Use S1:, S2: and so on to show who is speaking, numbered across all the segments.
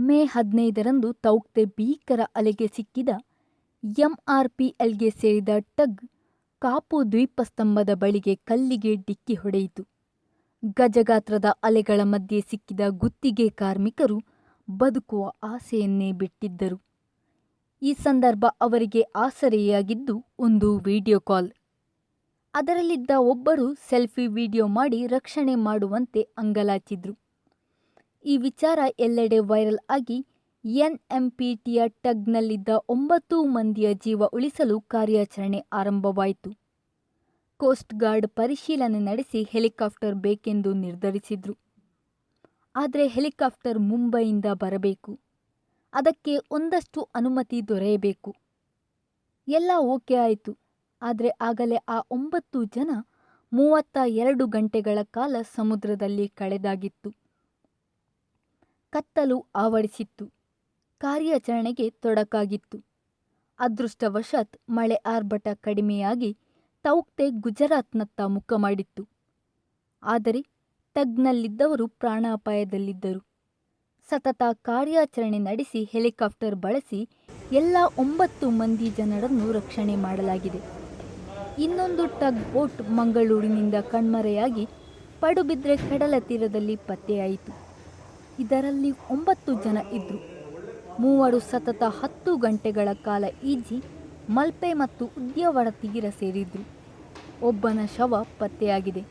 S1: May 15ರಂದು Tauktae ಭೀಕರ ಅಲೆಗೆ ಸಿಕ್ಕಿದ ಎಂಆರ್ಪಿಎಲ್ಗೆ ಸೇರಿದ ಟಗ್ ಕಾಪು ದ್ವೀಪಸ್ತಂಭದ ಬಳಿಗೆ ಕಲ್ಲಿಗೆ ಡಿಕ್ಕಿ ಹೊಡೆಯಿತು. ಗಜಗಾತ್ರದ ಅಲೆಗಳ ಮಧ್ಯೆ ಸಿಕ್ಕಿದ ಗುತ್ತಿಗೆ ಕಾರ್ಮಿಕರು ಬದುಕುವ ಆಸೆಯನ್ನೇ ಬಿಟ್ಟಿದ್ದರು. ಈ ಸಂದರ್ಭ ಅವರಿಗೆ ಆಸರೆಯಾಗಿದ್ದು ಒಂದು ವಿಡಿಯೋ ಕಾಲ್. ಅದರಲ್ಲಿದ್ದ ಒಬ್ಬರು ಸೆಲ್ಫಿ ವಿಡಿಯೋ ಮಾಡಿ ರಕ್ಷಣೆ ಮಾಡುವಂತೆ ಅಂಗಲಾಚಿದ್ರು. ಈ ವಿಚಾರ ಎಲ್ಲೆಡೆ ವೈರಲ್ ಆಗಿ ಎನ್ಎಂಪಿಟಿಯ ಟಗ್ನಲ್ಲಿದ್ದ 9 ಮಂದಿಯ ಜೀವ ಉಳಿಸಲು ಕಾರ್ಯಾಚರಣೆ ಆರಂಭವಾಯಿತು. ಕೋಸ್ಟ್ ಗಾರ್ಡ್ ಪರಿಶೀಲನೆ ನಡೆಸಿ ಹೆಲಿಕಾಪ್ಟರ್ ಬೇಕೆಂದು ನಿರ್ಧರಿಸಿದ್ರು. ಆದರೆ ಹೆಲಿಕಾಪ್ಟರ್ ಮುಂಬೈಯಿಂದ ಬರಬೇಕು, ಅದಕ್ಕೆ ಒಂದಷ್ಟು ಅನುಮತಿ ದೊರೆಯಬೇಕು. ಎಲ್ಲ ಓಕೆ ಆಯಿತು. ಆದರೆ ಆಗಲೇ ಆ 9 ಜನ 32 ಗಂಟೆಗಳ ಕಾಲ ಸಮುದ್ರದಲ್ಲಿ ಕಳೆದಾಗಿತ್ತು. ಕತ್ತಲು ಆವರಿಸಿತ್ತು. ಕಾರ್ಯಾಚರಣೆಗೆ ತೊಡಕಾಗಿತ್ತು. ಅದೃಷ್ಟವಶಾತ್ ಮಳೆ ಆರ್ಭಟ ಕಡಿಮೆಯಾಗಿ ತೌಕ್ತೆ ಗುಜರಾತ್ನತ್ತ ಮುಖ ಮಾಡಿತ್ತು. ಆದರೆ ಟಗ್ನಲ್ಲಿದ್ದವರು ಪ್ರಾಣಾಪಾಯದಲ್ಲಿದ್ದರು. ಸತತ ಕಾರ್ಯಾಚರಣೆ ನಡೆಸಿ ಹೆಲಿಕಾಪ್ಟರ್ ಬಳಸಿ ಎಲ್ಲ 9 ಮಂದಿ ಜನರನ್ನು ರಕ್ಷಣೆ ಮಾಡಲಾಗಿದೆ. ಇನ್ನೊಂದು ಟಗ್ ಬೋಟ್ ಮಂಗಳೂರಿನಿಂದ ಕಣ್ಮರೆಯಾಗಿ ಪಡುಬಿದ್ರೆ ಕಡಲ ತೀರದಲ್ಲಿ ಪತ್ತೆಯಾಯಿತು. ಇದರಲ್ಲಿ 9 ಜನ ಇದ್ದರು. 3 ಸತತ 10 ಗಂಟೆಗಳ ಕಾಲ ಈಜಿ ಮಲ್ಪೆ ಮತ್ತು ಉದ್ಯಾವರ ತೀರ ಸೇರಿದ್ರು. ಒಬ್ಬನ ಶವ ಪತ್ತೆಯಾಗಿದೆ.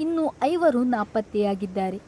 S1: ಇನ್ನು 5 ನಾಪತ್ತೆಯಾಗಿದ್ದಾರೆ.